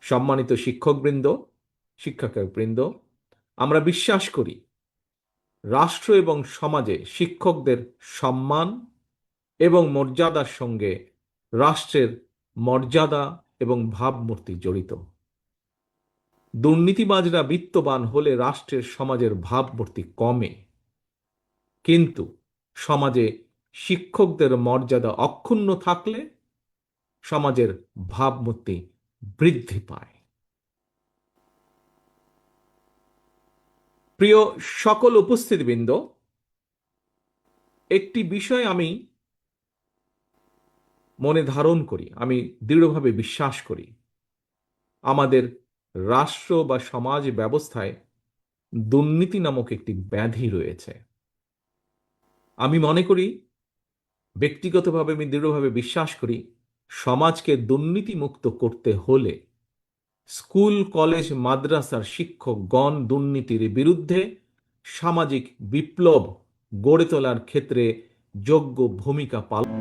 সম্মানিত শিক্ষকবৃন্দ, শিক্ষকবৃন্দ, আমরা বিশ্বাস করি রাষ্ট্র এবং সমাজে শিক্ষকদের সম্মান এবং মর্যাদার সঙ্গে রাষ্ট্রের মর্যাদা এবং ভাবমূর্তি জড়িত। দুর্নীতিবাজরা বিত্তবান হলে রাষ্ট্রের সমাজের ভাবমূর্তি কমে, কিন্তু সমাজে শিক্ষকদের মর্যাদা অক্ষুণ্ণ থাকলে সমাজের ভাবমূর্তি বৃদ্ধি পায়। প্রিয় সকল উপস্থিতবৃন্দ, একটি বিষয় আমি মনে ধারণ করি, আমি দৃঢ়ভাবে বিশ্বাস করি, আমাদের রাষ্ট্র বা সমাজ ব্যবস্থায় দুর্নীতি নামক একটি ব্যাধি রয়েছে। আমি মনে করি, ব্যক্তিগতভাবে আমি দৃঢ়ভাবে বিশ্বাস করি, সমাজকে দুর্নীতিমুক্ত করতে হলে স্কুল, কলেজ, মাদ্রাসার শিক্ষকগণ দুর্নীতির বিরুদ্ধে সামাজিক বিপ্লব গড়ে তোলার ক্ষেত্রে যোগ্য ভূমিকা পালন